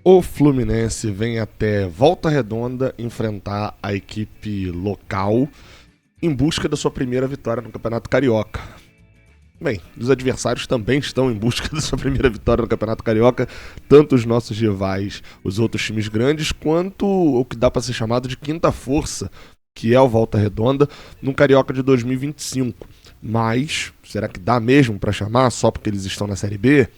O Fluminense vem até Volta Redonda enfrentar a equipe local em busca da sua primeira vitória no Campeonato Carioca. Bem, os adversários também estão em busca da sua primeira vitória no Campeonato Carioca, tanto os nossos rivais, os outros times grandes, quanto o que dá para ser chamado de quinta força, que é o Volta Redonda, no Carioca de 2025. Mas, será que dá mesmo para chamar só porque eles estão na Série B?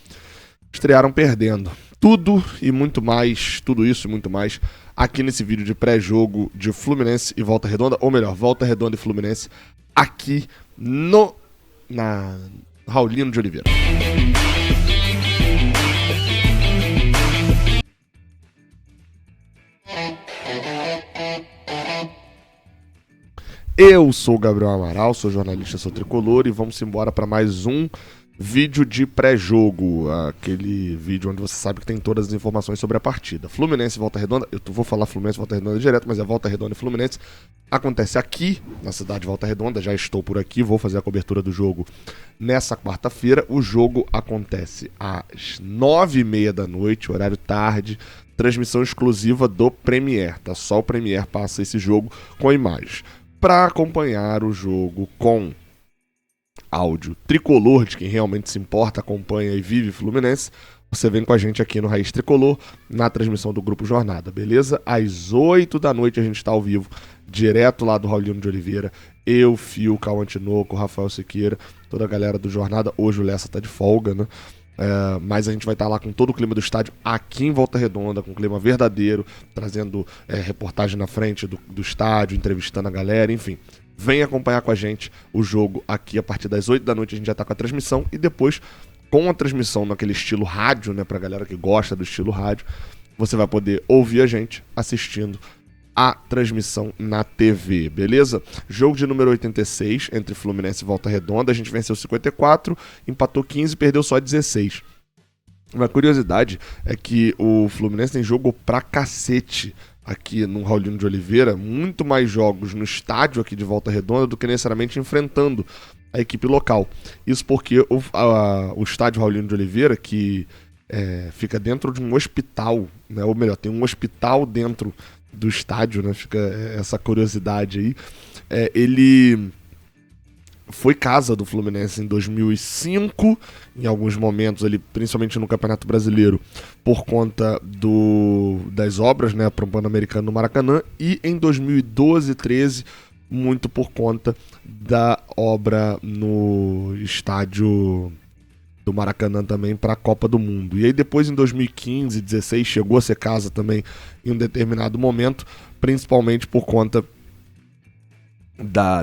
Estrearam perdendo. Tudo e muito mais, tudo isso e muito mais, aqui nesse vídeo de pré-jogo de Fluminense e Volta Redonda, ou melhor, Volta Redonda e Fluminense, aqui na Raulino de Oliveira. Eu sou o Gabriel Amaral, sou jornalista, sou tricolor e vamos embora para mais um vídeo de pré-jogo, aquele vídeo onde você sabe que tem todas as informações sobre a partida. Fluminense e Volta Redonda, eu vou falar Fluminense e Volta Redonda direto, mas é Volta Redonda e Fluminense. Acontece aqui, na cidade de Volta Redonda, já estou por aqui, vou fazer a cobertura do jogo nessa quarta-feira. O jogo acontece às 9h30 da noite, horário tarde, transmissão exclusiva do Premier, tá? Só o Premier passa esse jogo com imagens. Para acompanhar o jogo com áudio tricolor, de quem realmente se importa, acompanha e vive Fluminense, você vem com a gente aqui no Raiz Tricolor, na transmissão do Grupo Jornada, beleza? Às 8 da noite a gente está ao vivo, direto lá do Raulino de Oliveira, eu, Fio, Cauã Tinoco, Rafael Siqueira, toda a galera do Jornada. Hoje o Lessa tá de folga, né? Mas a gente vai estar lá com todo o clima do estádio aqui em Volta Redonda, com um clima verdadeiro, trazendo reportagem na frente do estádio, entrevistando a galera, enfim. Vem acompanhar com a gente o jogo aqui a partir das 8 da noite, a gente já tá com a transmissão e depois com a transmissão naquele estilo rádio, né, pra galera que gosta do estilo rádio, você vai poder ouvir a gente assistindo a transmissão na TV, beleza? Jogo de número 86 entre Fluminense e Volta Redonda, a gente venceu 54, empatou 15 e perdeu só 16. Uma curiosidade é que o Fluminense tem jogo pra cacete aqui no Raulino de Oliveira, muito mais jogos no estádio aqui de Volta Redonda do que necessariamente enfrentando a equipe local. Isso porque o estádio Raulino de Oliveira, que fica dentro de um hospital, né? Ou melhor, tem um hospital dentro do estádio, né? Fica essa curiosidade aí. Ele foi casa do Fluminense em 2005, em alguns momentos ali, principalmente no Campeonato Brasileiro, por conta das obras, né, para o Pan-Americano no Maracanã, e em 2012 e 2013, muito por conta da obra no estádio do Maracanã também para a Copa do Mundo. E aí depois em 2015 e 2016 chegou a ser casa também em um determinado momento, principalmente por conta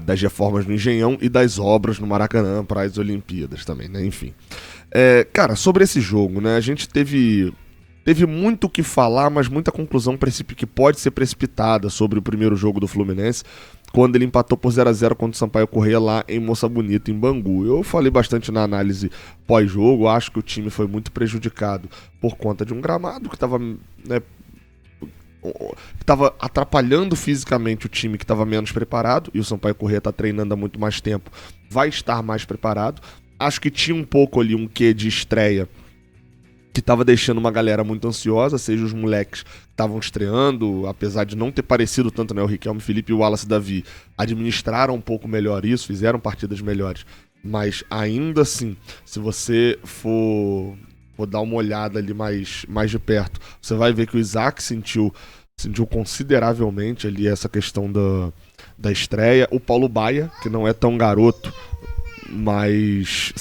das reformas no Engenhão e das obras no Maracanã para as Olimpíadas também, né? Enfim. Cara, sobre esse jogo, né? A gente teve muito o que falar, mas muita conclusão que pode ser precipitada sobre o primeiro jogo do Fluminense, quando ele empatou por 0x0 contra o Sampaio Corrêa lá em Moça Bonita, em Bangu. Eu falei bastante na análise pós-jogo, acho que o time foi muito prejudicado por conta de um gramado que estava, né, estava atrapalhando fisicamente o time que estava menos preparado, e o Sampaio Corrêa está treinando há muito mais tempo, vai estar mais preparado. Acho que tinha um pouco ali um quê de estreia que estava deixando uma galera muito ansiosa, seja os moleques que estavam estreando, apesar de não ter parecido tanto, né, o Riquelme Felipe e o Wallace Davi administraram um pouco melhor isso, fizeram partidas melhores, mas ainda assim, se você for dar uma olhada ali mais de perto, você vai ver que o Isaac sentiu consideravelmente ali essa questão da estreia. O Paulo Baia, que não é tão garoto, mas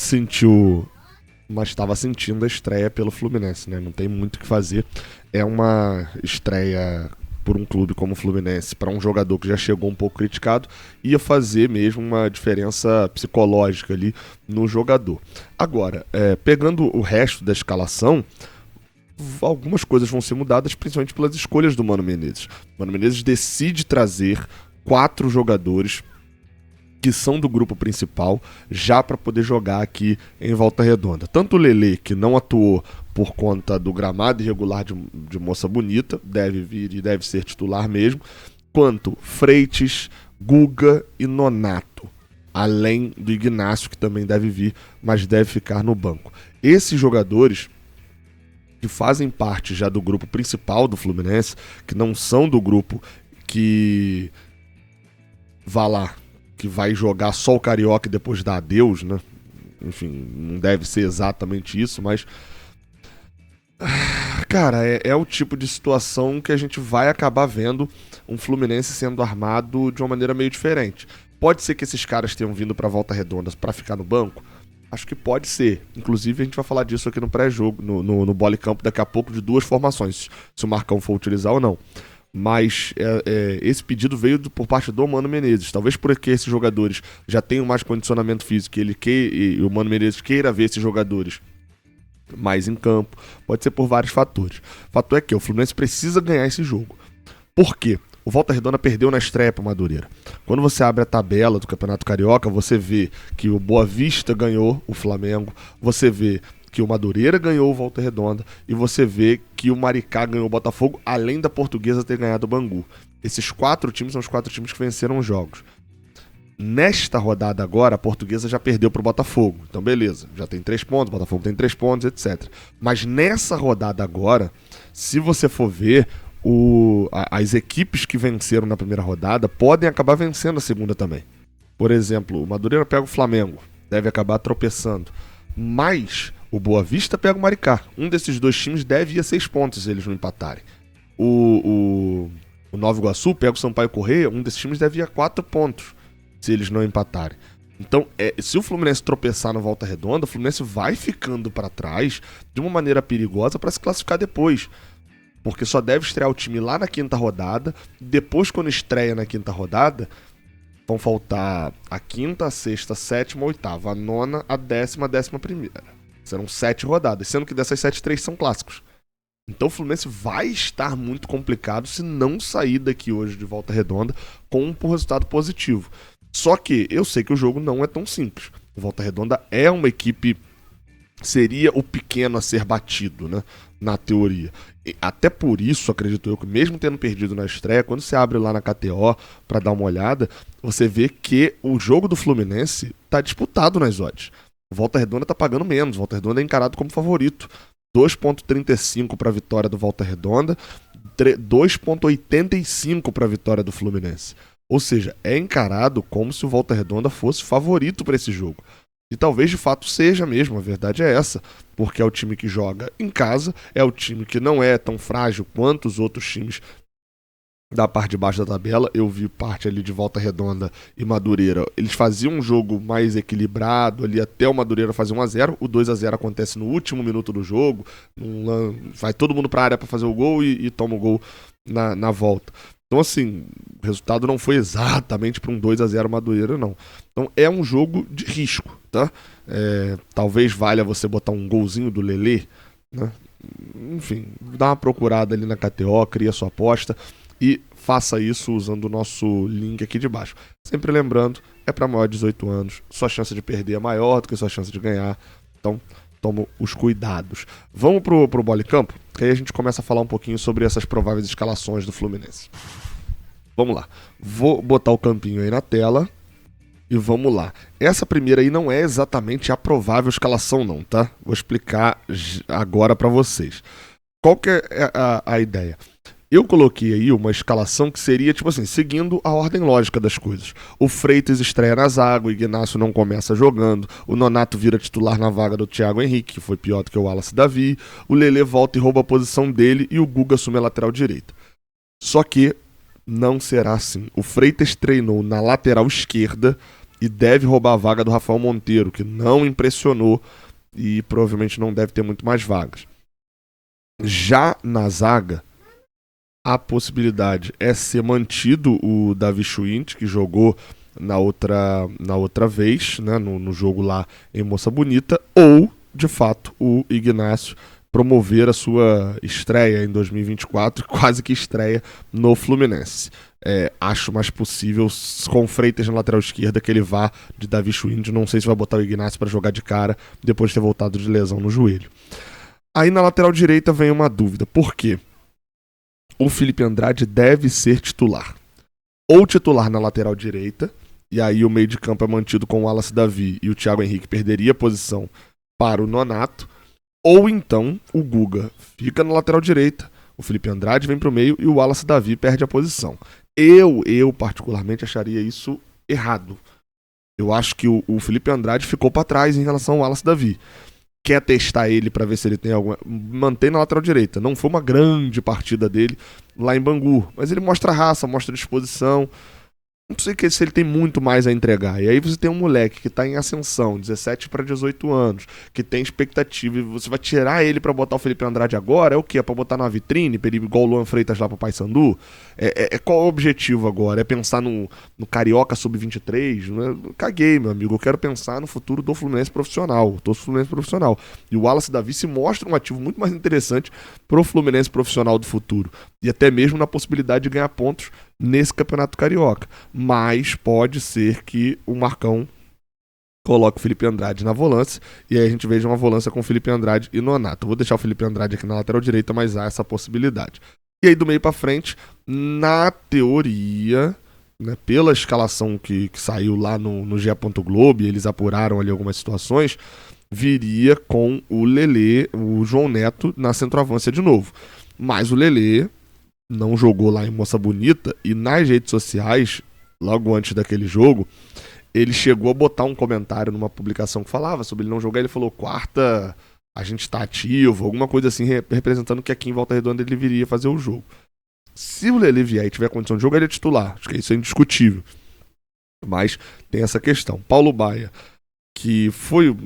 estava sentindo a estreia pelo Fluminense, né? Não tem muito o que fazer. É uma estreia por um clube como o Fluminense, para um jogador que já chegou um pouco criticado, ia fazer mesmo uma diferença psicológica ali no jogador. Agora, pegando o resto da escalação, algumas coisas vão ser mudadas, principalmente pelas escolhas do Mano Menezes. O Mano Menezes decide trazer 4 jogadores que são do grupo principal, já para poder jogar aqui em Volta Redonda. Tanto o Lelê, que não atuou por conta do gramado irregular de Moça Bonita, deve vir e deve ser titular mesmo, quanto Freitas, Guga e Nonato, além do Ignacio, que também deve vir, mas deve ficar no banco. Esses jogadores que fazem parte já do grupo principal do Fluminense, que não são do grupo que que vai jogar só o Carioca e depois dar adeus, né? Enfim, não deve ser exatamente isso, mas cara, é o tipo de situação que a gente vai acabar vendo um Fluminense sendo armado de uma maneira meio diferente. Pode ser que esses caras tenham vindo pra Volta Redonda pra ficar no banco? Acho que pode ser. Inclusive, a gente vai falar disso aqui no pré-jogo, no Bola e Campo, daqui a pouco, de duas formações, se o Marcão for utilizar ou não. Mas esse pedido veio por parte do Mano Menezes. Talvez porque esses jogadores já tenham mais condicionamento físico e o Mano Menezes queira ver esses jogadores mais em campo. Pode ser por vários fatores. O fato é que o Fluminense precisa ganhar esse jogo. Por quê? O Volta Redonda perdeu na estreia para o Madureira. Quando você abre a tabela do Campeonato Carioca, você vê que o Boa Vista ganhou o Flamengo, você vê que o Madureira ganhou o Volta Redonda e você vê que o Maricá ganhou o Botafogo, além da Portuguesa ter ganhado o Bangu. Esses 4 times são os 4 times que venceram os jogos. Nesta rodada agora, a Portuguesa já perdeu para o Botafogo. Então beleza, já tem 3 pontos, o Botafogo tem 3 pontos, etc. Mas nessa rodada agora, se você for ver, as equipes que venceram na primeira rodada podem acabar vencendo a segunda também. Por exemplo, o Madureira pega o Flamengo, deve acabar tropeçando. Mas o Boa Vista pega o Maricá. Um desses 2 times deve ir a 6 pontos se eles não empatarem. O Nova Iguaçu pega o Sampaio Corrêa, um desses times deve ir a 4 pontos se eles não empatarem. Então, se o Fluminense tropeçar na Volta Redonda, o Fluminense vai ficando para trás de uma maneira perigosa para se classificar depois. Porque só deve estrear o time lá na 5ª rodada. Depois, quando estreia na 5ª rodada, vão faltar a 5ª, a 6ª, a 7ª, a 8ª, a 9ª, a 10ª, a 11ª. Serão 7 rodadas, sendo que dessas 7, 3 são clássicos. Então o Fluminense vai estar muito complicado se não sair daqui hoje de Volta Redonda com um resultado positivo. Só que eu sei que o jogo não é tão simples. O Volta Redonda é uma equipe... seria o pequeno a ser batido, né? Na teoria. E até por isso, acredito eu, que mesmo tendo perdido na estreia, quando você abre lá na KTO pra dar uma olhada, você vê que o jogo do Fluminense tá disputado nas odds. O Volta Redonda tá pagando menos, o Volta Redonda é encarado como favorito. 2,35 para a vitória do Volta Redonda, 2,85 para a vitória do Fluminense. Ou seja, é encarado como se o Volta Redonda fosse favorito para esse jogo. E talvez de fato seja mesmo, a verdade é essa. Porque é o time que joga em casa, é o time que não é tão frágil quanto os outros times da parte de baixo da tabela. Eu vi parte ali de Volta Redonda e Madureira. Eles faziam um jogo mais equilibrado ali até o Madureira fazer 1-0. O 2-0 acontece no último minuto do jogo. Vai todo mundo pra área pra fazer o gol e toma o gol na volta. Então assim, o resultado não foi exatamente para um 2-0 Madureira, não. Então é um jogo de risco, tá? Talvez valha você botar um golzinho do Lelê, né? Enfim, dá uma procurada ali na KTO, cria sua aposta e faça isso usando o nosso link aqui de baixo. Sempre lembrando, é para maior de 18 anos, sua chance de perder é maior do que sua chance de ganhar, então toma os cuidados. Vamos pro Bola e Campo, que aí a gente começa a falar um pouquinho sobre essas prováveis escalações do Fluminense. Vamos lá, vou botar o campinho aí na tela e vamos lá. Essa primeira aí não é exatamente a provável escalação não, tá? Vou explicar agora para vocês. Qual que é a ideia? Eu coloquei aí uma escalação que seria, tipo assim, seguindo a ordem lógica das coisas. O Freitas estreia na zaga, o Ignacio não começa jogando, o Nonato vira titular na vaga do Thiago Henrique, que foi pior do que o Wallace Davi, o Lelê volta e rouba a posição dele e o Guga assume a lateral direita. Só que não será assim. O Freitas treinou na lateral esquerda e deve roubar a vaga do Rafael Monteiro, que não impressionou e provavelmente não deve ter muito mais vagas. Já na zaga, a possibilidade é ser mantido o Davi Schwindt, que jogou na outra vez, né, no jogo lá em Moça Bonita, ou, de fato, o Ignacio promover a sua estreia em 2024, quase que estreia no Fluminense. Acho mais possível, com o Freitas na lateral esquerda, que ele vá de Davi Schwindt. Não sei se vai botar o Ignacio para jogar de cara, depois de ter voltado de lesão no joelho. Aí na lateral direita vem uma dúvida. Por quê? O Felipe Andrade deve ser titular. Ou titular na lateral direita, e aí o meio de campo é mantido com o Wallace Davi e o Thiago Henrique perderia a posição para o Nonato, Ou então o Guga fica na lateral direita, o Felipe Andrade vem pro meio e o Wallace Davi perde a posição. Eu particularmente acharia isso errado. Eu acho que o Felipe Andrade ficou para trás em relação ao Wallace Davi. Quer testar ele para ver se ele tem alguma... Mantém na lateral direita. Não foi uma grande partida dele lá em Bangu, mas ele mostra raça, mostra disposição. Não sei se ele tem muito mais a entregar. E aí você tem um moleque que tá em ascensão, 17 para 18 anos, que tem expectativa, e você vai tirar ele para botar o Felipe Andrade agora? É o quê? É pra botar na vitrine, pra ele igual o Luan Freitas lá pro Paysandu? Qual é o objetivo agora? É pensar no Carioca Sub-23? Caguei, meu amigo. Eu quero pensar no futuro do Fluminense profissional. E o Wallace Davi se mostra um ativo muito mais interessante pro Fluminense profissional do futuro. E até mesmo na possibilidade de ganhar pontos nesse Campeonato Carioca. Mas pode ser que o Marcão coloque o Felipe Andrade na volância e aí a gente veja uma volância com o Felipe Andrade e Nonato. Eu vou deixar o Felipe Andrade aqui na lateral direita, mas há essa possibilidade. E aí do meio pra frente, na teoria, né, pela escalação que saiu lá no GE. Globo, e eles apuraram ali algumas situações, viria com o Lelê, o João Neto na centroavância de novo. Mas o Lelê não jogou lá em Moça Bonita, e nas redes sociais, logo antes daquele jogo, ele chegou a botar um comentário numa publicação que falava sobre ele não jogar. Ele falou: quarta a gente tá ativo, alguma coisa assim, representando que aqui em Volta Redonda ele viria fazer o jogo. Se o Lelê vier e tiver condição de jogo, ele é titular. Acho que isso é indiscutível. Mas tem essa questão. Paulo Baia, que foi o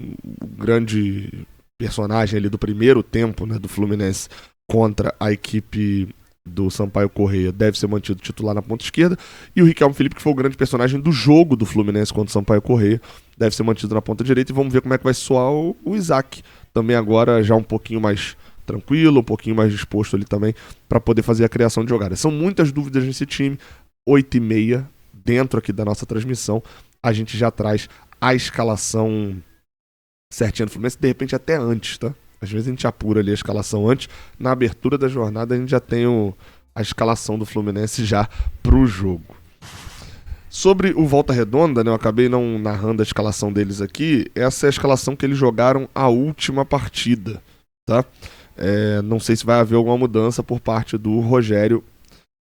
grande personagem ali do primeiro tempo, né, do Fluminense contra a equipe do Sampaio Corrêa, deve ser mantido titular na ponta esquerda, e o Riquelme Felipe, que foi o grande personagem do jogo do Fluminense contra o Sampaio Corrêa, deve ser mantido na ponta direita, e vamos ver como é que vai soar o Isaac, também agora já um pouquinho mais tranquilo, um pouquinho mais disposto ali também, para poder fazer a criação de jogadas. São muitas dúvidas nesse time. 8h30, dentro aqui da nossa transmissão, a gente já traz a escalação certinha do Fluminense, de repente até antes, tá? Às vezes a gente apura ali a escalação antes. Na abertura da jornada a gente já tem a escalação do Fluminense já pro jogo. Sobre o Volta Redonda, né, eu acabei não narrando a escalação deles aqui. Essa é a escalação que eles jogaram a última partida, tá? Não sei se vai haver alguma mudança por parte do Rogério.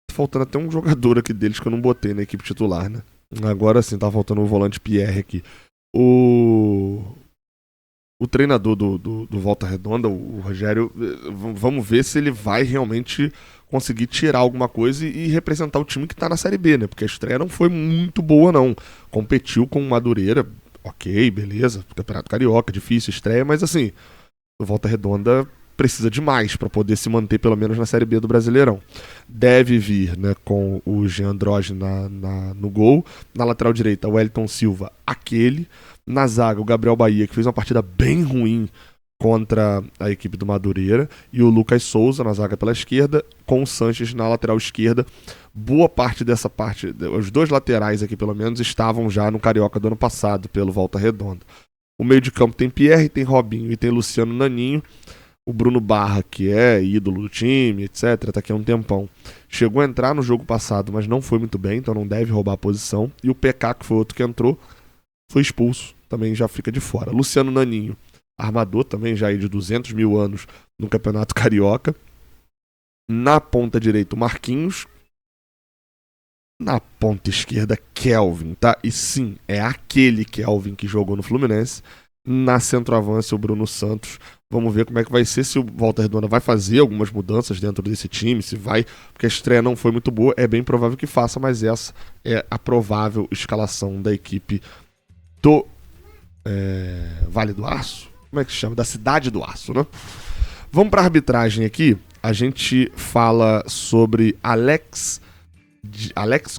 Tá faltando até um jogador aqui deles que eu não botei na equipe titular, né? Agora sim, tá faltando o volante Pierre aqui. O treinador do Volta Redonda, o Rogério, vamos ver se ele vai realmente conseguir tirar alguma coisa e representar o time que tá na Série B, né? Porque a estreia não foi muito boa, não. Competiu com o Madureira, ok, beleza, Campeonato Carioca, difícil, estreia, mas assim, o Volta Redonda precisa de mais para poder se manter pelo menos na Série B do Brasileirão. Deve vir, né, com o Jean Droge no gol, na lateral direita o Wellington Silva, aquele. Na zaga, o Gabriel Bahia, que fez uma partida bem ruim contra a equipe do Madureira, e o Lucas Souza na zaga pela esquerda, com o Sanches na lateral esquerda. Boa parte dessa parte, os dois laterais aqui pelo menos, estavam já no Carioca do ano passado, pelo Volta Redonda. O meio de campo tem Pierre, tem Robinho e tem Luciano Naninho. O Bruno Barra, que é ídolo do time, etc., tá aqui há um tempão. Chegou a entrar no jogo passado, mas não foi muito bem, então não deve roubar a posição. E o PK, que foi outro que entrou, foi expulso, também já fica de fora. Luciano Naninho, armador também já aí de 200 mil anos no Campeonato Carioca. Na ponta direita, o Marquinhos. Na ponta esquerda, Kelvin, tá? E sim, é aquele Kelvin que jogou no Fluminense. Na centroavância, o Bruno Santos. Vamos ver como é que vai ser, se o Volta Redonda vai fazer algumas mudanças dentro desse time, se vai, porque a estreia não foi muito boa, é bem provável que faça, mas essa é a provável escalação da equipe do Vale do Aço? Como é que se chama? Da Cidade do Aço, né? Vamos para a arbitragem aqui. A gente fala sobre Alex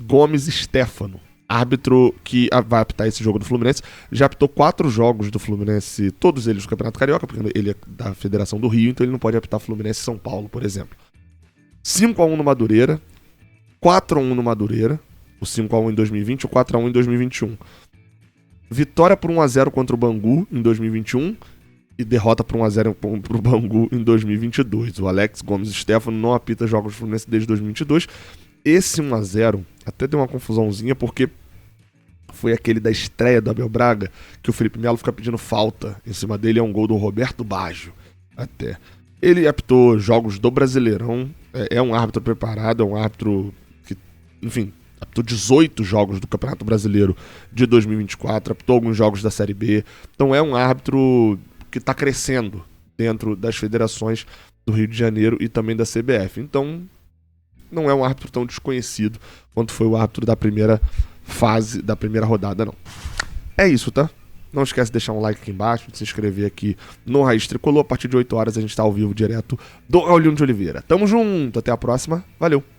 Gomes Stefano, árbitro que vai apitar esse jogo do Fluminense. Já apitou 4 jogos do Fluminense, todos eles do Campeonato Carioca, porque ele é da Federação do Rio, então ele não pode apitar Fluminense e São Paulo, por exemplo. 5-1 no Madureira, 4-1 no Madureira, o 5-1 em 2020 e o 4-1 em 2021. Vitória por 1-0 contra o Bangu em 2021 e derrota por 1-0 pro Bangu em 2022. O Alex Gomes Stefano não apita jogos do Fluminense desde 2022. Esse 1-0 até deu uma confusãozinha, porque foi aquele da estreia do Abel Braga, que o Felipe Melo fica pedindo falta em cima dele, é um gol do Roberto Baggio. até. Ele apitou jogos do Brasileirão, é um árbitro preparado, é um árbitro que, enfim, apitou 18 jogos do Campeonato Brasileiro de 2024, apitou alguns jogos da Série B, então é um árbitro que está crescendo dentro das federações do Rio de Janeiro e também da CBF. Então, não é um árbitro tão desconhecido quanto foi o árbitro da primeira fase, da primeira rodada, não. É isso, tá? Não esquece de deixar um like aqui embaixo, de se inscrever aqui no Raiz Tricolor. A partir de 8 horas a gente tá ao vivo direto do Raulinho de Oliveira. Tamo junto, até a próxima. Valeu!